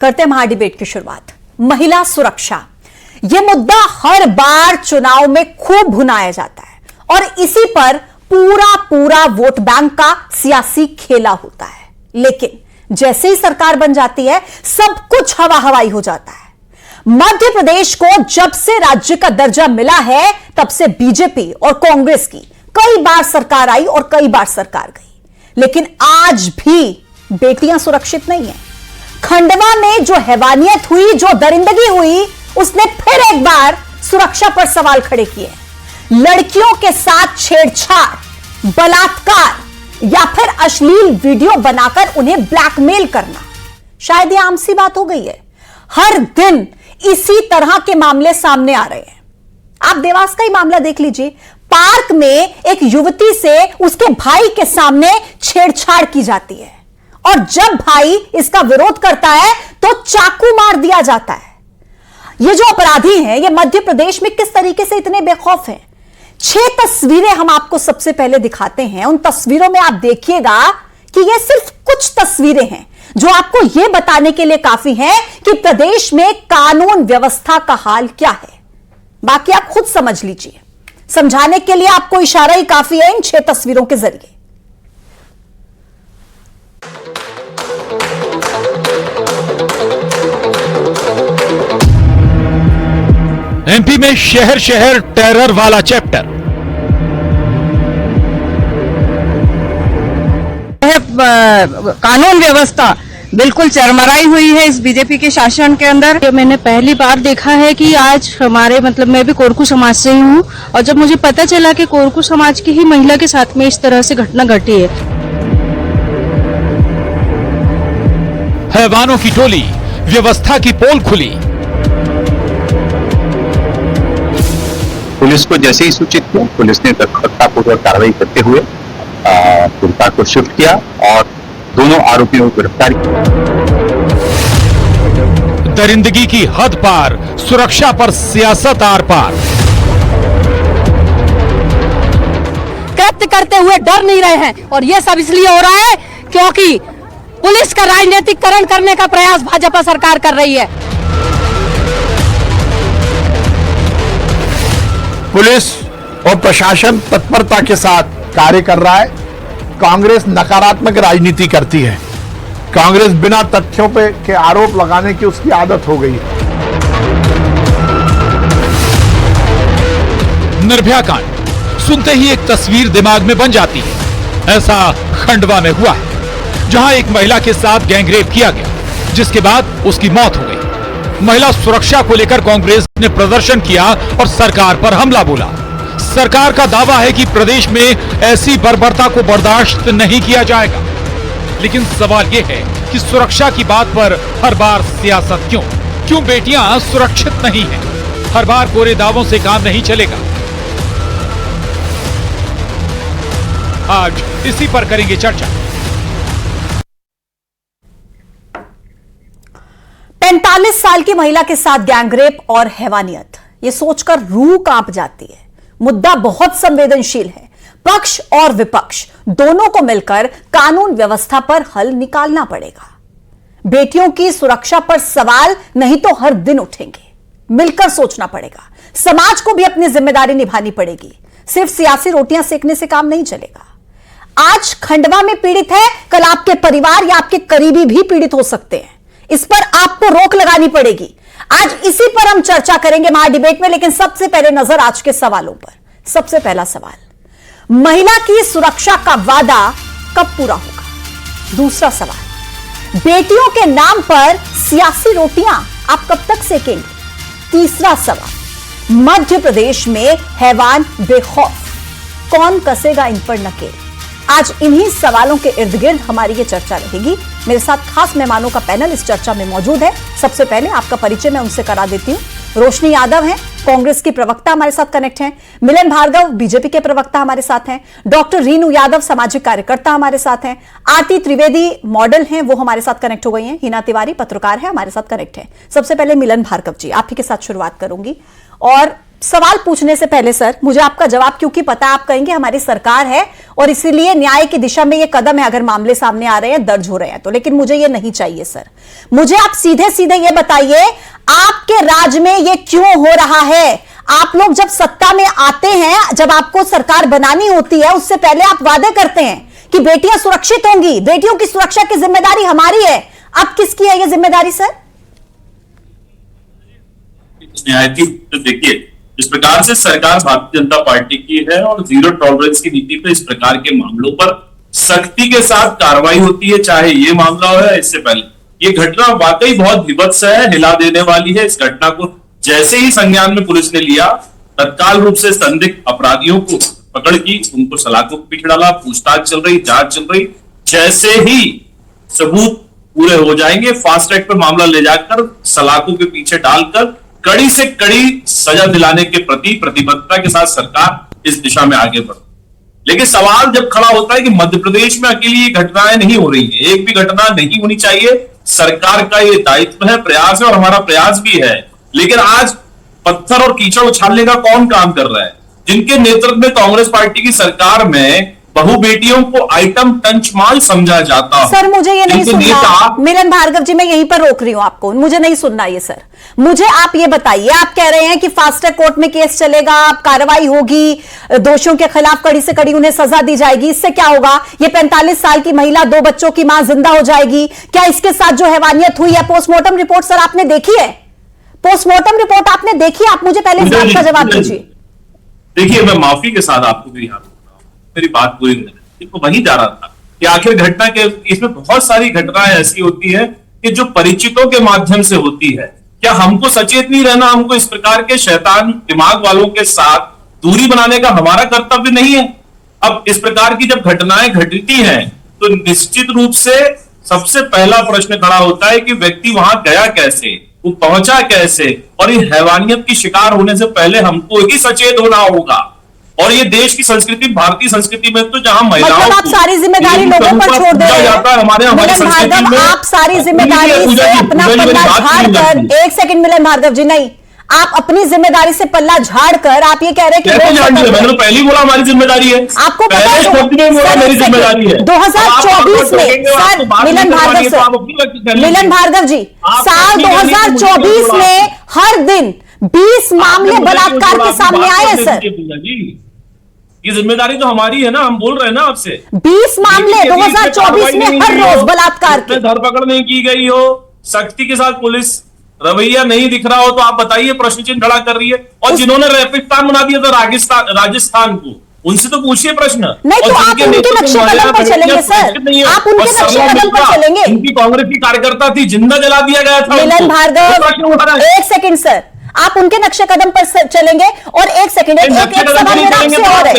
करते हैं महाडिबेट की शुरुआत। महिला सुरक्षा, यह मुद्दा हर बार चुनाव में खूब भुनाया जाता है और इसी पर पूरा वोट बैंक का सियासी खेला होता है। लेकिन जैसे ही सरकार बन जाती है सब कुछ हवा हवाई हो जाता है। मध्य प्रदेश को जब से राज्य का दर्जा मिला है तब से बीजेपी और कांग्रेस की कई बार सरकार आई और कई बार सरकार गई, लेकिन आज भी बेटियां सुरक्षित नहीं है। खंडवा में जो हैवानियत हुई, जो दरिंदगी हुई, उसने फिर एक बार सुरक्षा पर सवाल खड़े किए। लड़कियों के साथ छेड़छाड़, बलात्कार या फिर अश्लील वीडियो बनाकर उन्हें ब्लैकमेल करना, शायद यह आम सी बात हो गई है। हर दिन इसी तरह के मामले सामने आ रहे हैं। आप देवास का ही मामला देख लीजिए। पार्क में एक युवती से उसके भाई के सामने छेड़छाड़ की जाती है और जब भाई इसका विरोध करता है तो चाकू मार दिया जाता है। ये जो अपराधी हैं, ये मध्य प्रदेश में किस तरीके से इतने बेखौफ हैं। 6 तस्वीरें हम आपको सबसे पहले दिखाते हैं। उन तस्वीरों में आप देखिएगा कि ये सिर्फ कुछ तस्वीरें हैं जो आपको यह बताने के लिए काफी हैं कि प्रदेश में कानून व्यवस्था का हाल क्या है। बाकी आप खुद समझ लीजिए। समझाने के लिए आपको इशारा ही काफी है इन 6 तस्वीरों के जरिए। एमपी में शहर शहर टेरर वाला चैप्टर। कानून व्यवस्था बिल्कुल चरमराई हुई है इस बीजेपी के शासन के अंदर। मैंने पहली बार देखा है कि आज हमारे मैं भी कोरकू समाज से ही हूँ और जब मुझे पता चला कि कोरकू समाज की ही महिला के साथ में इस तरह से घटना घटी है। हैवानों की टोली, व्यवस्था की पोल खुली। पुलिस को जैसे ही सूचित किया, पुलिस ने तत्परतापूर्वक कार्रवाई करते हुए पीड़िता को शिफ्ट किया और दोनों आरोपियों को गिरफ्तार किया। दरिंदगी की हद पार, सुरक्षा पर सियासत आर पार। कृत्य करते हुए डर नहीं रहे हैं और यह सब इसलिए हो रहा है क्योंकि पुलिस का राजनीतिकरण करने का प्रयास भाजपा सरकार कर रही है। पुलिस और प्रशासन तत्परता के साथ कार्य कर रहा है। कांग्रेस नकारात्मक राजनीति करती है। कांग्रेस बिना तथ्यों पे के आरोप लगाने की उसकी आदत हो गई है। निर्भया कांड सुनते ही एक तस्वीर दिमाग में बन जाती है। ऐसा खंडवा में हुआ है जहां एक महिला के साथ गैंगरेप किया गया, जिसके बाद उसकी मौत हो गई। महिला सुरक्षा को लेकर कांग्रेस ने प्रदर्शन किया और सरकार पर हमला बोला। सरकार का दावा है कि प्रदेश में ऐसी बर्बरता को बर्दाश्त नहीं किया जाएगा, लेकिन सवाल यह है कि सुरक्षा की बात पर हर बार सियासत क्यों? क्यों बेटियां सुरक्षित नहीं हैं? हर बार कोरे दावों से काम नहीं चलेगा। आज इसी पर करेंगे चर्चा। 45 साल की महिला के साथ गैंगरेप और हैवानियत, यह सोचकर रूह कांप जाती है। मुद्दा बहुत संवेदनशील है। पक्ष और विपक्ष दोनों को मिलकर कानून व्यवस्था पर हल निकालना पड़ेगा। बेटियों की सुरक्षा पर सवाल नहीं तो हर दिन उठेंगे। मिलकर सोचना पड़ेगा। समाज को भी अपनी जिम्मेदारी निभानी पड़ेगी। सिर्फ सियासी रोटियां सेकने से काम नहीं चलेगा। आज खंडवा में पीड़ित है, कल आपके परिवार या आपके करीबी भी पीड़ित हो सकते हैं। इस पर आपको रोक लगानी पड़ेगी। आज इसी पर हम चर्चा करेंगे महाडिबेट में, लेकिन सबसे पहले नजर आज के सवालों पर। सबसे पहला सवाल, महिला की सुरक्षा का वादा कब पूरा होगा? दूसरा सवाल, बेटियों के नाम पर सियासी रोटियां आप कब तक सेकेंगे? तीसरा सवाल, मध्य प्रदेश में हैवान बेखौफ, कौन कसेगा इन पर नकेल? आज इन्हीं सवालों के इर्द गिर्द हमारी ये चर्चा रहेगी। मेरे साथ खास मेहमानों का पैनल इस चर्चा में मौजूद है। सबसे पहले आपका परिचय मैं उनसे करा देती हूं। रोशनी यादव हैं, कांग्रेस की प्रवक्ता, हमारे साथ कनेक्ट हैं। मिलन भार्गव, बीजेपी के प्रवक्ता, हमारे साथ हैं। डॉक्टर रीनू यादव, सामाजिक कार्यकर्ता, हमारे साथ हैं। आरती त्रिवेदी, मॉडल हैं, वो हमारे साथ कनेक्ट हो गई हैं। हिना तिवारी, पत्रकार है, हमारे साथ कनेक्ट है। सबसे पहले मिलन भार्गव जी, आप ही के साथ शुरुआत करूंगी। और सवाल पूछने से पहले सर मुझे आपका जवाब, क्योंकि पता है आप कहेंगे हमारी सरकार है और इसीलिए न्याय की दिशा में ये कदम है, अगर मामले सामने आ रहे हैं, दर्ज हो रहे हैं तो, लेकिन मुझे ये नहीं चाहिए सर। मुझे आप सीधे सीधे ये बताइए आपके राज में ये क्यों हो रहा है? आप लोग जब सत्ता में आते हैं, जब आपको सरकार बनानी होती है, उससे पहले आप वादे करते हैं कि बेटियां सुरक्षित होंगी, बेटियों की सुरक्षा की जिम्मेदारी हमारी है। अब किसकी है ये जिम्मेदारी सर? देखिए, इस प्रकार से सरकार भारतीय जनता पार्टी की है और जीरो टॉलरेंस की नीति पे इस प्रकार के मामलों पर सख्ती के साथ कार्रवाई होती है, चाहे ये मामला हो या इससे पहले। ये घटना वाकई बहुत विभत्स है, हिला देने वाली है। इस घटना को जैसे ही संज्ञान में पुलिस ने लिया, तत्काल रूप से संदिग्ध अपराधियों को पकड़ की, उनको सलाखों के पीछे डाला, पूछताछ चल रही, जांच चल रही। जैसे ही सबूत पूरे हो जाएंगे, फास्ट ट्रैक पर मामला ले जाकर सलाखों के पीछे डालकर कड़ी से कड़ी सजा दिलाने के प्रति प्रतिबद्धता के साथ सरकार इस दिशा में आगे बढ़। लेकिन सवाल जब खड़ा होता है कि मध्य प्रदेश में अकेली ये घटनाएं नहीं हो रही है, एक भी घटना नहीं होनी चाहिए, सरकार का ये दायित्व है, प्रयास है और हमारा प्रयास भी है। लेकिन आज पत्थर और कीचड़ उछालने का कौन काम कर रहा है? जिनके नेतृत्व में कांग्रेस पार्टी की सरकार में बहु बेटियों को आइटम टंच माल समझा जाता। सर मुझे ये नहीं सुनना, मिलन भार्गव जी मैं यहीं पर रोक रही हूं आपको, मुझे नहीं सुनना ये सर। मुझे आप ये बताइए, आप कह रहे हैं कि फास्ट ट्रैक कोर्ट में केस चलेगा, कार्रवाई होगी, दोषियों के खिलाफ कड़ी से कड़ी उन्हें सजा दी जाएगी, इससे क्या होगा? ये 45 साल की महिला 2 बच्चों की मां जिंदा हो जाएगी। क्या इसके साथ जो हैवानियत हुई है, पोस्टमार्टम रिपोर्ट सर आपने देखी है? पोस्टमार्टम रिपोर्ट आपने देखी है? आप मुझे पहले इस बात का जवाब दीजिए। देखिए, मैं माफी के साथ आपको भी याद, मेरी बात पूरी नहीं, तो वही जा रहा था कि आखिर घटना के इसमें बहुत सारी घटनाएं ऐसी होती है कि जो परिचितों के माध्यम से होती है। क्या हमको सचेत नहीं रहना? हमको इस प्रकार के शैतान दिमाग वालों के साथ दूरी बनाने का हमारा कर्तव्य नहीं है? अब इस प्रकार की जब घटनाएं घटती हैं तो निश्चित रूप से सबसे पहला प्रश्न खड़ा होता है कि व्यक्ति वहां गया कैसे, वो पहुंचा कैसे, और ये हैवानियत की शिकार होने से पहले हमको ही सचेत होना होगा। और ये देश की संस्कृति, भारतीय संस्कृति में तो जहां महिलाओं मतलब आप सारी जिम्मेदारी लोगों पर छोड़ दे रहे हैं। हमारी संस्कृति में आप सारी जिम्मेदारी से अपना पल्ला झाड़ कर, एक सेकंड मिलन भार्गव जी, नहीं, आप अपनी जिम्मेदारी से पल्ला झाड़ कर आप ये कह रहे हैं कि मैंने तो पहले ही बोला हमारी जिम्मेदारी है। आपको पता है मेरी जिम्मेदारी है 2024 में सर, मिलन भार्गव सर, मिलन भार्गव जी, साल 2024 में हर दिन 20 मामले बलात्कार के सामने आए हैं सर। ये जिम्मेदारी तो हमारी है ना, हम बोल रहे हैं ना आपसे। 20 मामले 2024 में हर रोज बलात्कार की धरपकड़ नहीं की गई हो, सख्ती के साथ पुलिस रवैया नहीं दिख रहा हो, तो आप बताइए, प्रश्न चिन्ह खड़ा कर रही है। और जिन्होंने रेपिस्तान बना दिया था राजस्थान को, उनसे तो पूछिए प्रश्न। नहीं तो आप उनके नक्शे कदम पर चलेंगे सर, आप उनके नक्शे कदम पर चलेंगे। उनकी कांग्रेस की कार्यकर्ता थी, जिंदा जला दिया गया था। मिलन भार्गव, एक सेकंड सर, आप उनके नक्शे कदम पर चलेंगे? और एक सेकंड, एक सवाल मेरा आपसे और है,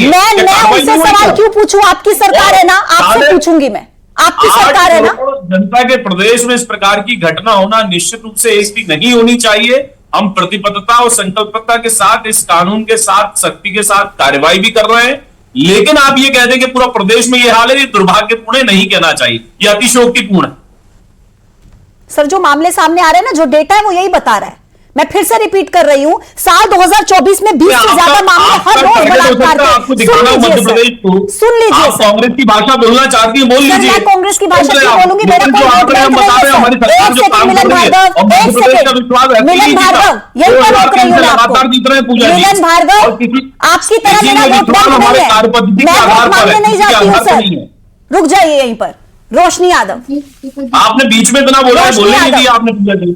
मैं उनसे सवाल क्यों पूछूं? आपकी सरकार है ना, आपसे पूछूंगी मैं, आपकी सरकार है ना। जनता के प्रदेश में इस प्रकार की घटना होना निश्चित रूप से ऐसी नहीं होनी चाहिए। हम प्रतिबद्धता और संकल्पता के साथ इस कानून के साथ सख्ती के साथ कार्रवाई भी कर रहे हैं। लेकिन आप ये कह दें कि पूरा प्रदेश में ये हाल है, ये दुर्भाग्यपूर्ण नहीं कहना चाहिए, ये अतिशयोक्तिपूर्ण है। सर जो मामले सामने आ रहे हैं ना, जो डेटा है वो यही बता रहा है। मैं फिर से रिपीट कर रही हूं, साल 2024 में 20 से ज्यादा मामले हर रोज बलात्कार के। सुन लीजिए सर, कांग्रेस की भाषा बोलना चाहती है, बोल लीजिए। मैं कांग्रेस की भाषा क्यों बोलूंगी? मेरा कोई वोट बैंक नहीं है सर। एक सेकंड मिलन भार्गव, एक सेकंड मिलन भार्गव, यही पर रोक रही हूँ मैं आपको। मिलन भार्गव, आपकी तरह मेरा वोट बैंक नहीं है, मैं वोट मांगने नहीं जाती हूँ सर। रुक जाइए यहीं पर। रोशनी यादव, आपने बीच में इतना बोला, बोलने नहीं दिया आपने।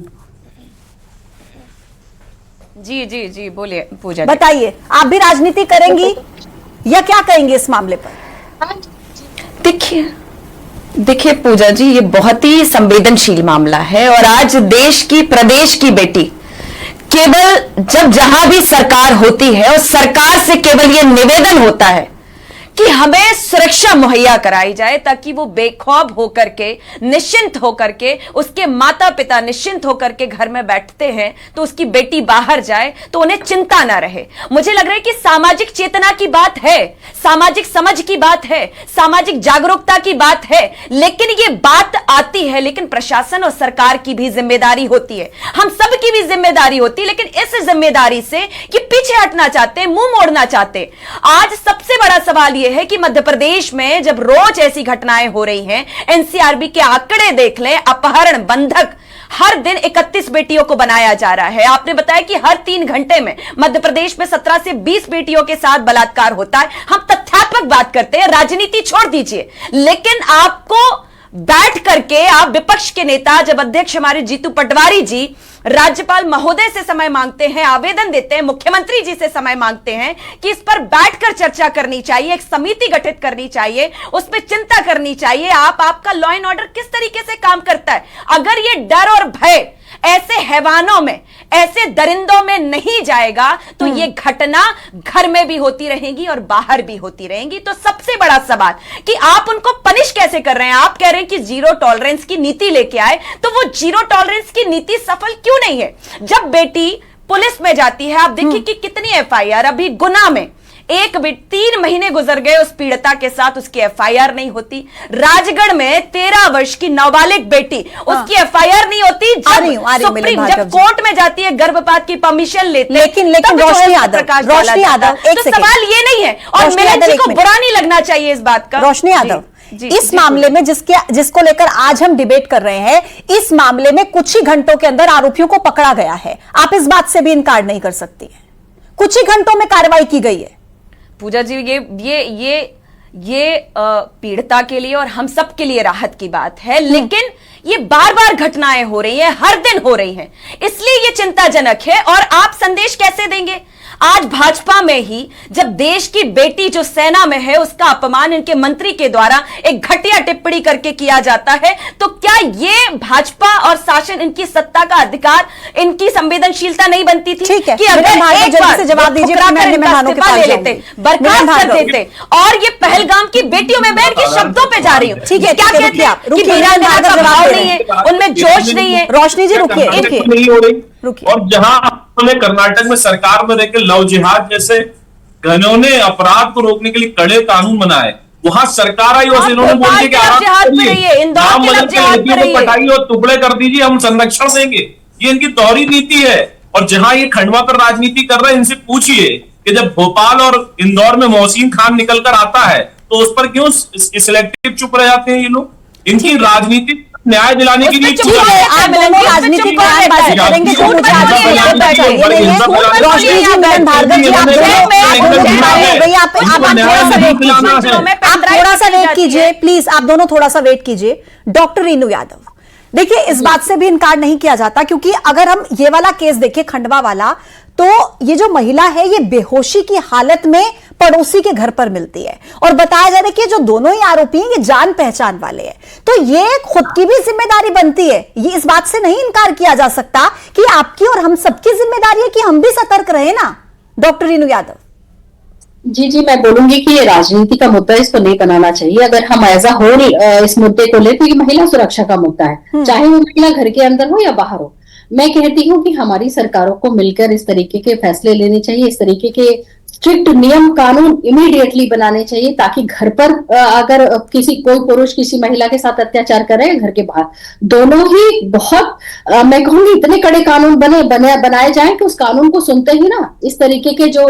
जी जी जी बोलिए पूजा, बताइए, आप भी राजनीति करेंगी या क्या कहेंगी इस मामले पर? देखिए पूजा जी, ये बहुत ही संवेदनशील मामला है और आज देश की, प्रदेश की बेटी केवल जब जहां भी सरकार होती है और सरकार से केवल ये निवेदन होता है कि हमें सुरक्षा मुहैया कराई जाए ताकि वो बेखौफ होकर के, निश्चिंत होकर के, उसके माता पिता निश्चिंत होकर के घर में बैठते हैं तो उसकी बेटी बाहर जाए तो उन्हें चिंता ना रहे। मुझे लग रहा है कि सामाजिक चेतना की बात है, सामाजिक समझ की बात है, सामाजिक जागरूकता की बात है, लेकिन ये बात आती है, लेकिन प्रशासन और सरकार की भी जिम्मेदारी होती है, हम सब की भी जिम्मेदारी होती है। लेकिन इस जिम्मेदारी से ये पीछे हटना चाहते हैं, मुंह मोड़ना चाहते हैं। आज सबसे बड़ा सवाल यह है कि मध्य प्रदेश में जब रोज ऐसी घटनाएं हो रही हैं, एनसीआरबी के आंकड़े देख लें, अपहरण, बंधक, हर दिन 31 बेटियों को बनाया जा रहा है। आपने बताया कि हर 3 घंटे में मध्य प्रदेश में 17 से 20 बेटियों के साथ बलात्कार होता है। हम तथ्यात्मक बात करते हैं, राजनीति छोड़ दीजिए, लेकिन आपको बैठ करके, आप विपक्ष के नेता, जब अध्यक्ष हमारे जीतू पटवारी जी राज्यपाल महोदय से समय मांगते हैं, आवेदन देते हैं, मुख्यमंत्री जी से समय मांगते हैं कि इस पर बैठकर चर्चा करनी चाहिए, एक समिति गठित करनी चाहिए, उस पर चिंता करनी चाहिए, आपका लॉ एंड ऑर्डर किस तरीके से काम करता है। अगर ये डर और भय ऐसे हैवानों में, ऐसे दरिंदों में नहीं जाएगा तो ये घटना घर में भी होती रहेगी और बाहर भी होती रहेंगी। तो सबसे बड़ा सवाल कि आप उनको पनिश कैसे कर रहे हैं। आप कह रहे हैं कि जीरो टॉलरेंस की नीति लेके आए, तो वो जीरो टॉलरेंस की नीति सफल क्यों नहीं है? जब बेटी पुलिस में जाती है, आप देखिए कि कितनी एफआईआर, अभी गुना में 3 महीने गुजर गए उस पीड़िता के साथ, उसकी एफआईआर नहीं होती। राजगढ़ में 13 वर्ष की नाबालिग बेटी, उसकी एफआईआर नहीं होती। जब कोर्ट में जाती है, गर्भपात की परमिशन लेते, लेकिन रोशनी यादव, तो सवाल ये नहीं है, और मिलन जी को बुरा नहीं लगना चाहिए इस बात का। रोशनी यादव, इस मामले में जिसको लेकर आज हम डिबेट कर रहे हैं, इस मामले में कुछ ही घंटों के अंदर आरोपियों को पकड़ा गया है। आप इस बात से भी इनकार नहीं कर सकती है, कुछ ही घंटों में कार्रवाई की गई है। पूजा जी, ये पीड़िता के लिए और हम सब के लिए राहत की बात है, लेकिन ये बार बार घटनाएं हो रही हैं, हर दिन हो रही हैं, इसलिए ये चिंताजनक है। और आप संदेश कैसे देंगे? आज भाजपा में ही जब देश की बेटी जो सेना में है उसका अपमान इनके मंत्री के द्वारा एक घटिया टिप्पणी करके किया जाता है, तो क्या ये भाजपा और शासन, इनकी सत्ता का अधिकार, इनकी संवेदनशीलता नहीं बनती थी कि अगर एक बार जवाब दीजिए, ले लेते, बर्खास्त कर देते? और ये पहलगाम की बेटियों में मैं इनके शब्दों पे जा रही हूँ, ठीक है, क्या कहते हैं कि वीरा भाव नहीं है, उनमें जोश नहीं है। रोशनी जी रुकिए, और जहां उन्होंने कर्नाटक में सरकार में रहकर लव जिहाद जैसे घनौने अपराध को रोकने के लिए कड़े कानून बनाए, वहां सरकार आई और इन्होंने बोल दिया कि पटाई और टुकड़े कर दीजिए, हम संरक्षण देंगे। ये इनकी दोहरी नीति है। और जहां ये खंडवा पर राजनीति कर रहे हैं, इनसे पूछिए कि जब भोपाल और इंदौर में मोहसिन खान निकल कर आता है तो उस पर क्यों सिलेक्टिव चुप रह जाते हैं ये लोग? इनकी राजनीति न्याय दिलाने के लिए राजनीति करेंगे, आप थोड़ा सा वेट कीजिए प्लीज, आप दोनों थोड़ा सा वेट कीजिए। डॉक्टर रीनू यादव, देखिए इस बात से भी इनकार नहीं किया जाता, क्योंकि अगर हम ये वाला केस देखें, खंडवा वाला, तो ये जो महिला है ये बेहोशी की हालत में पड़ोसी के घर पर मिलती है और बताया जा रहा है कि जो दोनों ही आरोपी हैं ये जान पहचान वाले हैं, तो ये खुद की भी जिम्मेदारी बनती है। ये इस बात से नहीं इनकार किया जा सकता कि आपकी और हम सबकी जिम्मेदारी है कि हम भी सतर्क रहे ना। डॉक्टर रीनू यादव जी, मैं बोलूंगी कि ये राजनीति का मुद्दा, इसको नहीं बनाना चाहिए। अगर हम एज अ होल इस मुद्दे को ले तो ये महिला सुरक्षा का मुद्दा है, चाहे वो महिला घर के अंदर हो या बाहर हो। मैं कहती हूँ कि हमारी सरकारों को मिलकर इस तरीके के फैसले लेने चाहिए, इस तरीके के स्ट्रिक्ट नियम कानून इमीडिएटली बनाने चाहिए, ताकि घर पर अगर कोई पुरुष किसी महिला के साथ अत्याचार कर रहे हैं, घर के बाहर, दोनों ही बहुत मैं कहूंगी इतने कड़े कानून बनाए जाएं कि उस कानून को सुनते ही ना इस तरीके के जो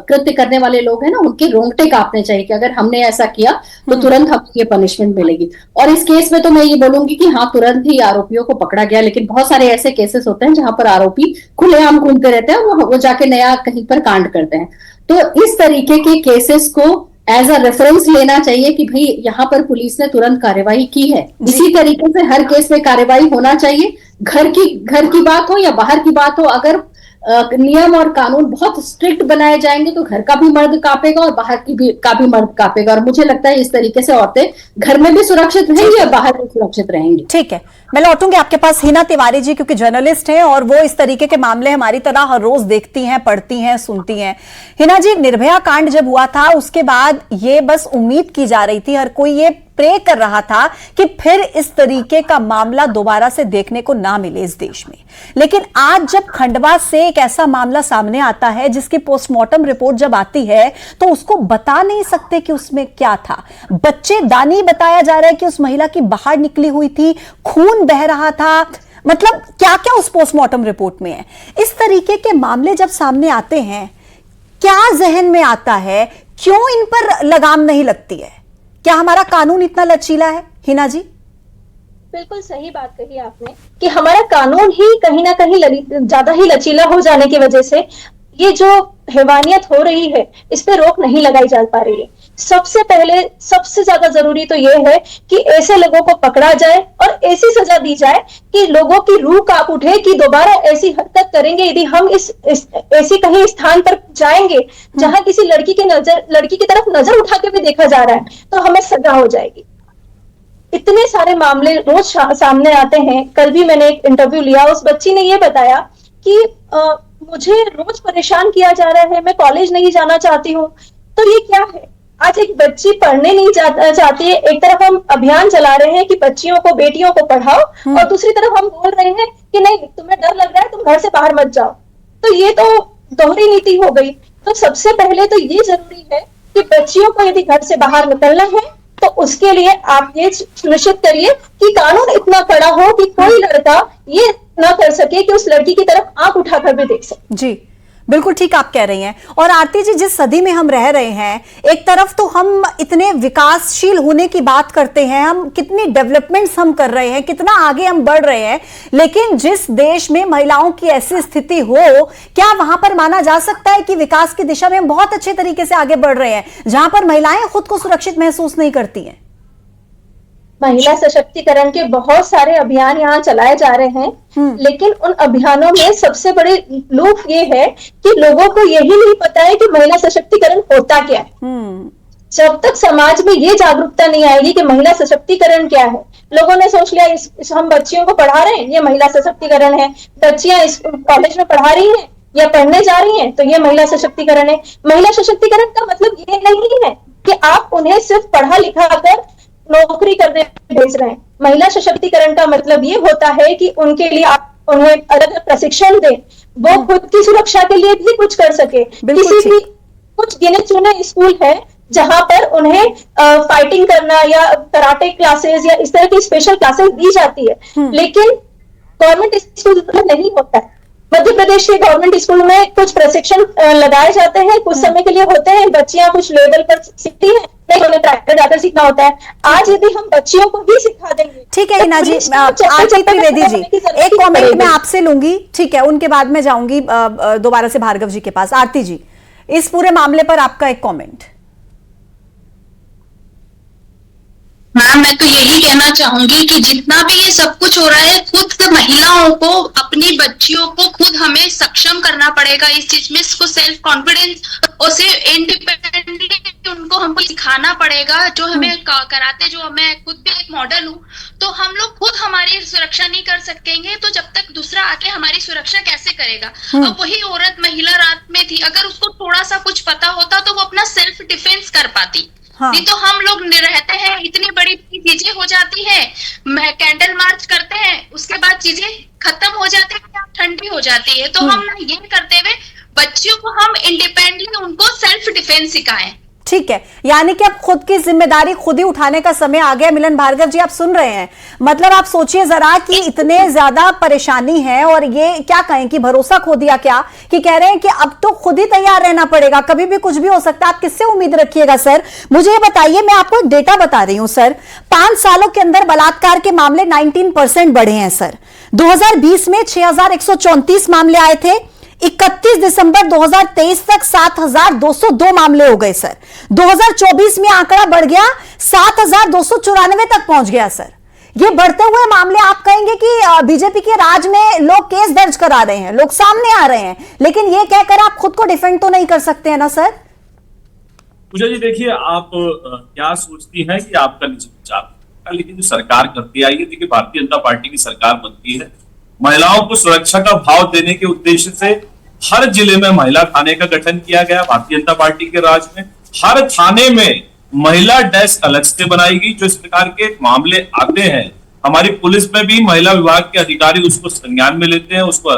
कृत्य करने वाले लोग हैं ना, उनके रोंगटे कांपने चाहिए कि अगर हमने ऐसा किया तो तुरंत हमको ये पनिशमेंट मिलेगी। और इस केस में तो मैं ये बोलूंगी कि हाँ, तुरंत ही आरोपियों को पकड़ा गया, लेकिन बहुत सारे ऐसे केसेस होते हैं जहां पर आरोपी खुलेआम घूमते रहते हैं, वो जाके नया कहीं पर कांड करते हैं। तो इस तरीके के केसेस को एज अ रेफरेंस लेना चाहिए कि भाई यहाँ पर पुलिस ने तुरंत कार्रवाई की है। इसी तरीके से हर केस में कार्रवाई होना चाहिए, घर की बात हो या बाहर की बात हो। अगर नियम और कानून बहुत स्ट्रिक्ट बनाए जाएंगे तो घर का भी मर्द कांपेगा और बाहर का भी मर्द कांपेगा, और मुझे लगता है इस तरीके से औरतें घर में भी सुरक्षित रहेंगी और बाहर भी सुरक्षित रहेंगी। ठीक है, मैं लौटूंगी आपके पास हिना तिवारी जी, क्योंकि जर्नलिस्ट हैं और वो इस तरीके के मामले हमारी तरह हर रोज देखती हैं, पढ़ती हैं, सुनती हैं। हिना जी, निर्भया कांड जब हुआ था उसके बाद ये बस उम्मीद की जा रही थी, हर कोई ये प्रे कर रहा था कि फिर इस तरीके का मामला दोबारा से देखने को ना मिले इस देश में। लेकिन आज जब खंडवा से एक ऐसा मामला सामने आता है जिसकी पोस्टमार्टम रिपोर्ट जब आती है तो उसको बता नहीं सकते कि उसमें क्या था। बच्चेदानी बताया जा रहा है कि उस महिला की बाहर निकली हुई थी, खून बह रहा था, मतलब क्या क्या उस पोस्टमार्टम रिपोर्ट में है। इस तरीके के मामले जब सामने आते हैं, क्या जहन में आता है, क्यों इन पर लगाम नहीं लगती है? क्या हमारा कानून इतना लचीला है? हिना जी, बिल्कुल सही बात कही आपने कि हमारा कानून ही कहीं ना कहीं ज्यादा ही लचीला हो जाने की वजह से ये जो हैवानियत हो रही है इस पे रोक नहीं लगाई जा पा रही है। सबसे पहले सबसे ज्यादा जरूरी तो ये है कि ऐसे लोगों को पकड़ा जाए और ऐसी सजा दी जाए कि लोगों की रूह कांप उठे कि दोबारा ऐसी हरकत करेंगे यदि हम इस ऐसी कहीं स्थान पर जाएंगे जहां किसी लड़की की तरफ नजर उठा के भी देखा जा रहा है तो हमें सजा हो जाएगी। इतने सारे मामले रोज सामने आते हैं। कल भी मैंने एक इंटरव्यू लिया, उस बच्ची ने ये बताया कि मुझे रोज परेशान किया जा रहा है, मैं कॉलेज नहीं जाना चाहती हूँ। तो ये क्या है? आज एक बच्ची पढ़ने नहीं चाहती है, एक तरफ हम अभियान चला रहे हैं कि बच्चियों को, बेटियों को पढ़ाओ, और दूसरी तरफ हम बोल रहे हैं कि नहीं, तुम्हें डर लग रहा है, तुम घर से बाहर मत जाओ। तो ये तो दोहरी नीति हो गई। तो सबसे पहले तो ये जरूरी है कि बच्चियों को यदि घर से बाहर निकलना है तो उसके लिए आप ये सुनिश्चित करिए कि कानून इतना कड़ा हो कि कोई लड़का ये ना कर सके कि उस लड़की की तरफ आंख उठाकर भी देख सके। जी बिल्कुल ठीक आप कह रही हैं। और आरती जी, जिस सदी में हम रह रहे हैं, एक तरफ तो हम इतने विकासशील होने की बात करते हैं, हम कितनी डेवलपमेंट्स हम कर रहे हैं, कितना आगे हम बढ़ रहे हैं, लेकिन जिस देश में महिलाओं की ऐसी स्थिति हो, क्या वहां पर माना जा सकता है कि विकास की दिशा में हम बहुत अच्छे तरीके से आगे बढ़ रहे हैं, जहां पर महिलाएं खुद को सुरक्षित महसूस नहीं करती हैं? महिला सशक्तिकरण के बहुत सारे अभियान यहाँ चलाए जा रहे हैं, लेकिन उन अभियानों में सबसे बड़ी लूप ये है कि लोगों को यही नहीं पता है कि महिला सशक्तिकरण होता क्या है। जब तक समाज में ये जागरूकता नहीं आएगी कि महिला सशक्तिकरण क्या है, लोगों ने सोच लिया हम बच्चियों को पढ़ा रहे हैं, ये महिला सशक्तिकरण है, बच्चियां कॉलेज में पढ़ा रही हैं या पढ़ने जा रही हैं तो ये महिला सशक्तिकरण है। महिला सशक्तिकरण का मतलब ये नहीं है कि आप उन्हें सिर्फ पढ़ा लिखा कर नौकरी करने भेज रहे हैं। महिला सशक्तिकरण का मतलब ये होता है कि उनके लिए आप उन्हें अलग प्रशिक्षण दें, वो खुद की सुरक्षा के लिए भी कुछ कर सके। किसी भी कुछ गिने चुने स्कूल है जहां पर उन्हें फाइटिंग करना या कराटे क्लासेस या इस तरह की स्पेशल क्लासेस दी जाती है, लेकिन गवर्नमेंट स्कूल में नहीं होता है। मध्य प्रदेश के गवर्नमेंट स्कूल में कुछ प्रशिक्षण लगाए जाते हैं, कुछ समय के लिए होते हैं, बच्चियां कुछ लेवल पर सीखती हैं, नहीं उन्हें प्राइवेट जाकर सीखना होता है। आज यदि हम बच्चियों को भी सिखा देंगे। ठीक है हिना जी, आरती त्रिवेदी जी, एक कमेंट मैं आपसे लूंगी, ठीक है, उनके बाद में जाऊंगी दोबारा से भार्गव जी के पास। आरती जी, इस पूरे मामले पर आपका एक कमेंट। मैम, मैं तो यही कहना चाहूंगी कि जितना भी ये सब कुछ हो रहा है, खुद महिलाओं को, अपनी बच्चियों को खुद हमें सक्षम करना पड़ेगा इस चीज में, इसको सेल्फ कॉन्फिडेंस और सिर्फ इंडिपेंडेंटली उनको हमको सिखाना पड़ेगा। जो हमें कराते, जो मैं खुद भी एक मॉडल हूँ, तो हम लोग खुद हमारी सुरक्षा नहीं कर सकेंगे तो जब तक दूसरा आके हमारी सुरक्षा कैसे करेगा। अब वही औरत, महिला रात में थी, अगर उसको थोड़ा सा कुछ पता होता तो वो अपना सेल्फ डिफेंस कर पाती। नहीं तो हम लोग रहते हैं, इतनी बड़ी चीजें हो जाती है, कैंडल मार्च करते हैं, उसके बाद चीजें खत्म हो जाती है, ठंडी हो जाती है। तो हम ये करते हुए बच्चियों को हम इंडिपेंडेंटली उनको सेल्फ डिफेंस सिखाएं। ठीक है, यानी कि अब खुद की जिम्मेदारी खुद ही उठाने का समय आ गया। मिलन भार्गव जी, आप सुन रहे हैं, मतलब आप सोचिए जरा कि इतने ज्यादा परेशानी है, और ये क्या कहें कि भरोसा खो दिया क्या, कि कह रहे हैं कि अब तो खुद ही तैयार रहना पड़ेगा, कभी भी कुछ भी हो सकता है। आप किससे उम्मीद रखिएगा? सर मुझे ये बताइए, मैं आपको एक डेटा बता रही हूं सर, 5 सालों के अंदर बलात्कार के मामले 19% बढ़े हैं सर। 2020 में 6134 मामले आए थे, 31 दिसंबर 2023 तक 7202 मामले हो गए सर। 2024 में आंकड़ा बढ़ गया 7294 तक पहुंच गया सर। ये बढ़ते हुए मामले आप कहेंगे कि बीजेपी के राज में लोग केस दर्ज करा रहे हैं, लोग सामने आ रहे हैं, लेकिन ये कहकर आप खुद को डिफेंड तो नहीं कर सकते हैं ना सर? पूजा जी देखिए, आप क्या सोचती हैं कि आपका निजी विचार, लेकिन जो सरकार करती आई है, देखिए भारतीय जनता पार्टी की सरकार बनती है, महिलाओं को सुरक्षा का भाव देने के उद्देश्य से हर जिले में महिला थाने का गठन किया गया। भारतीय जनता पार्टी के राज में हर थाने में महिला डेस्क अलग से बनाई गई। जो इस प्रकार के मामले आते हैं, हमारी पुलिस में भी महिला विभाग के अधिकारी उसको संज्ञान में लेते हैं, उसको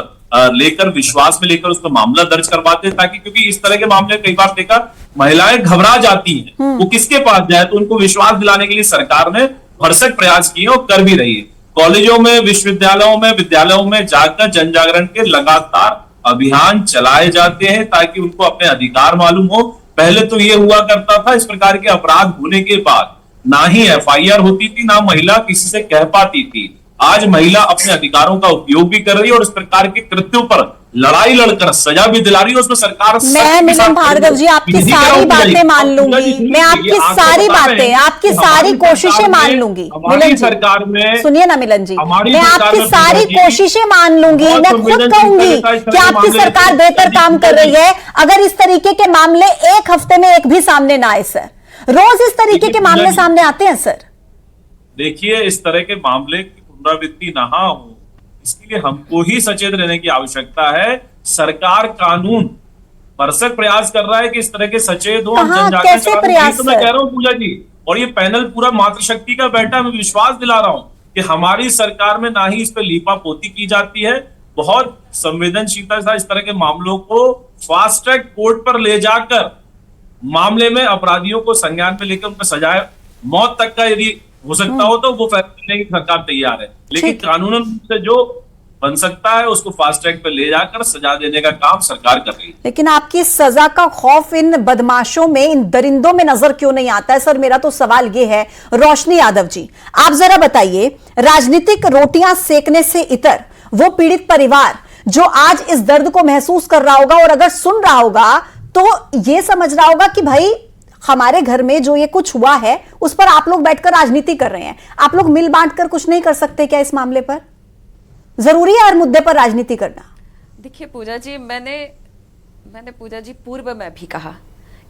लेकर विश्वास में लेकर उसको मामला दर्ज करवाते हैं, ताकि क्योंकि इस तरह के मामले कई बार देखा महिलाएं घबरा जाती हैं, वो किसके पास जाए, तो उनको विश्वास दिलाने के लिए सरकार ने भरसक प्रयास किए और कर भी रही है। कॉलेजों में, विश्वविद्यालयों में, विद्यालयों में जाकर जन जागरण के लगातार अभियान चलाए जाते हैं ताकि उनको अपने अधिकार मालूम हो। पहले तो ये हुआ करता था, इस प्रकार के अपराध होने के बाद ना ही एफआईआर होती थी, ना महिला किसी से कह पाती थी। आज महिला अपने अधिकारों का उपयोग भी कर रही है और इस प्रकार के कृत्यों पर लड़ाई लड़कर सजा भी दिला रही है। उसमें सरकार, मैं मिलन भार्गव जी आपकी सारी बातें मान लूंगी, मैं आपकी सारी बातें, आपकी सारी कोशिशें मान लूंगी मिलन जी। सरकार में सुनिए ना मिलन जी, मैं आपकी सारी कोशिशें मान लूंगी, मैं खुद कहूंगी कि आपकी सरकार बेहतर काम कर रही है अगर इस तरीके के मामले एक हफ्ते में एक भी सामने ना आए सर। रोज इस तरीके के मामले सामने आते हैं सर। देखिए, इस तरह के मामले की पुनरावृत्ति ना हो, इसके लिए हमको ही सचेत रहने की आवश्यकता है। सरकार कानून भरसक प्रयास कर रहा है कि इस तरह के सचेत हो, कैसे प्रयास? तो मैं कह रहा हूं पूजा जी, और ये पैनल पूरा मातृशक्ति का बैठा, मैं विश्वास दिला रहा हूं कि हमारी सरकार में ना ही इस पर लीपापोती की जाती है, बहुत संवेदनशीलता से इस तरह के मामलों को फास्ट ट्रैक कोर्ट पर ले जाकर मामले में अपराधियों को संज्ञान में लेकर उनको सजाए मौत तक का यदि हो सकता हो तो वो फैसला लेने की सरकार तैयार है। लेकिन कानूनन से जो बन सकता है उसको फास्ट ट्रैक पे ले जाकर सजा देने का काम सरकार कर रही है। लेकिन आपकी सजा का खौफ इन बदमाशों में, इन दरिंदों में नजर क्यों नहीं आता है सर? मेरा तो सवाल ये है। रोशनी यादव जी, आप जरा बताइए, राजनीतिक रोटियां सेकने से इतर वो पीड़ित परिवार जो आज इस दर्द को महसूस कर रहा होगा और अगर सुन रहा होगा तो ये समझ रहा होगा कि भाई हमारे घर में जो ये कुछ हुआ है उस पर आप लोग बैठकर राजनीति कर रहे हैं, आप लोग मिल बांटकर कुछ नहीं कर सकते क्या? इस मामले पर जरूरी है हर मुद्दे पर राजनीति करना? देखिए पूजा जी, मैंने पूजा जी पूर्व में भी कहा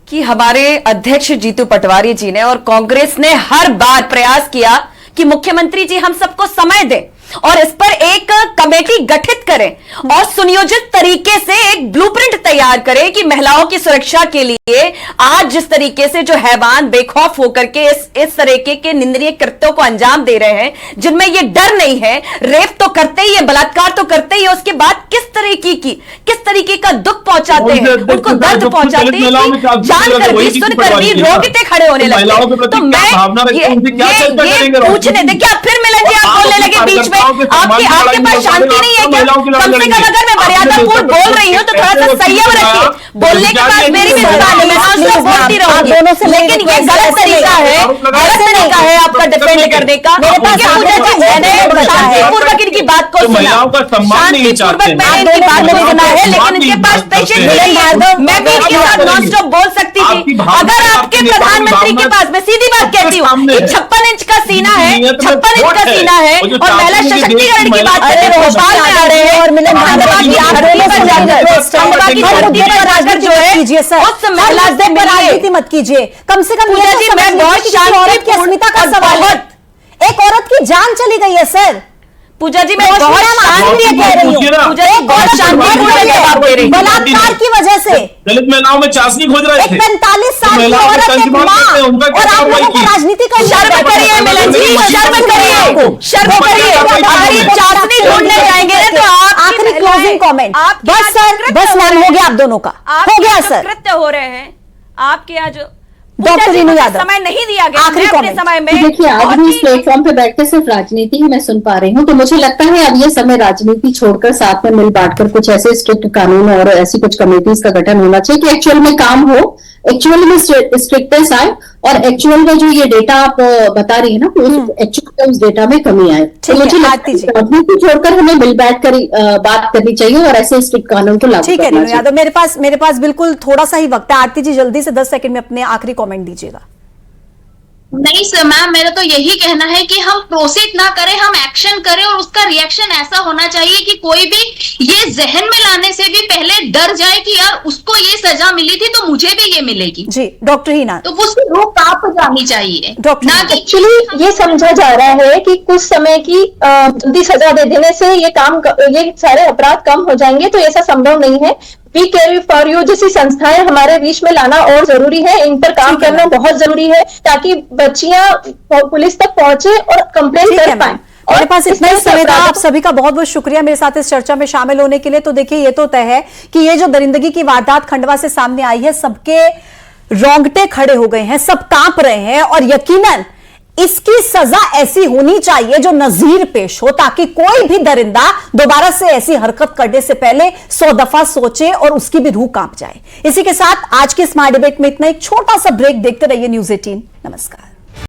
कि हमारे अध्यक्ष जीतू पटवारी जी ने और कांग्रेस ने हर बार प्रयास किया कि मुख्यमंत्री जी हम सबको समय दें और इस पर एक कमेटी गठित करें और सुनियोजित तरीके से एक ब्लूप्रिंट तैयार करें कि महिलाओं की सुरक्षा के लिए आज जिस तरीके से जो हैवान बेखौफ होकर के इस तरीके के निंदनीय कृत्यों को अंजाम दे रहे हैं, जिनमें ये डर नहीं है, रेप तो करते ही है, बलात्कार तो करते ही है, उसके बाद किस तरीके का दुख पहुंचाते हैं, उनको दर्द पहंचाते हैं, जानकर भी सुनकर भी रोकते खड़े होने लगते। तो मैं ये पूछने, देखिए आप फिर मिलेंगे, आप बोलने लगे बीच में, आपके पास शांति नहीं है क्या? कम से कम अगर मैं मर्यादापूर्ण बोल रही हूँ तो थोड़ा सा संयम रखिए, बोलने के बाद मेरी भी जुबान है, मैं नॉनस्टॉप बोलती रहूंगी, लेकिन ये गलत तरीका है आपका डिफेंड करने का। शांतिपूर्वक इनकी बात को सुना, शांतिपूर्वक मैंने इनकी बात को सुना है, लेकिन इनके पास पेशेंस नहीं है। मैं भी इनके साथ नॉनस्टॉप बोल सकती थी। अगर आपके प्रधानमंत्री के पास, मैं सीधी बात कहती हूँ, 56 इंच का सीना है, 56 इंच का सीना है और महिला सशक्तिकरण की बात करते हैं, भोपाल में आ रहे हैं और मिलन जो है उस महिला से राजनीति मत कीजिए। कम से कम मैं बहुत शांति की अस्मिता का सवाल है, एक औरत की जान चली गई है सर। पूजा जी मैं बहुत शांति कह रही हूँ, पूजा जी बहुत शांति बलात्कार की वजह से दलित महिलाओं में चाशनी खोज रहे थे, 45 साल की औरत, एक मां, और आप लोगों को राजनीति का शर्म करिए मिलन जी, शर्म करिए, शर्म करिए। अगर ये चाशनी ढूंढने जाएंगे तो आप आखिरी क्लोजिंग कमेंट। बस सर, बस मैम, हो गया आप दोनों का, हो गया सर। कृत्य हो रहे हैं आपके आज डॉक्टर रीनू यादव, समय नहीं दिया गया आखिरी अपने समय में। देखिए, आज भी इस प्लेटफॉर्म पे बैठ के सिर्फ राजनीति ही मैं सुन पा रही हूँ, तो मुझे लगता है अब ये समय राजनीति छोड़कर साथ में मिल बांटकर कुछ ऐसे स्ट्रिक्ट कानून और ऐसी कुछ कमेटीज का गठन होना चाहिए कि एक्चुअल में काम हो, एक्चुअल में स्ट्रिक्टनेस आए और एक्चुअल में जो ये डेटा आप बता रही है ना, एक्चुअल में उस डेटा में कमी आए। तो मुझे राजनीति छोड़कर हमें मिल बैठ कर बात करनी चाहिए और ऐसे स्ट्रिक्ट कानून को लागू करना चाहिए। यादव, मेरे पास बिल्कुल थोड़ा सा ही वक्त है। आरती जी जल्दी से 10 सेकंड में अपने आखिरी कमेंट दीजिएगा। नहीं सर मैम, मेरा तो यही कहना है कि हम प्रोसीड ना करें, हम एक्शन करें और उसका रिएक्शन ऐसा होना चाहिए कि कोई भी ये जहन में लाने से भी पहले डर जाए कि यार उसको ये सजा मिली थी तो मुझे भी ये मिलेगी। जी डॉक्टर हीना, तो उसकी रूह कांप जानी चाहिए। डॉक्टर ना कि एक्चुअली ये समझा जा रहा है कि कुछ समय की जल्दी सजा दे देने से ये सारे अपराध कम हो जाएंगे, तो ऐसा संभव नहीं है। वी केयर फॉर यू जैसी संस्थाएं हमारे बीच में लाना और जरूरी है, इन पर काम करना बहुत जरूरी है ताकि बच्चियां पुलिस तक पहुंचे और कंप्लेन कर पाए। मेरे पास इतना ही समय था। आप सभी का बहुत बहुत शुक्रिया मेरे साथ इस चर्चा में शामिल होने के लिए। तो देखिए, ये तो तय है कि ये जो दरिंदगी की वारदात खंडवा से सामने आई है, सबके रोंगटे खड़े हो गए हैं, सब कांप रहे हैं और यकीनन इसकी सजा ऐसी होनी चाहिए जो नजीर पेश हो, ताकि कोई भी दरिंदा दोबारा से ऐसी हरकत करने से पहले 100 दफा सोचे और उसकी भी रूह कांप जाए। इसी के साथ आज के स्मार्ट डिबेट में इतना, एक छोटा सा ब्रेक, देखते रहिए न्यूज़ 18। नमस्कार।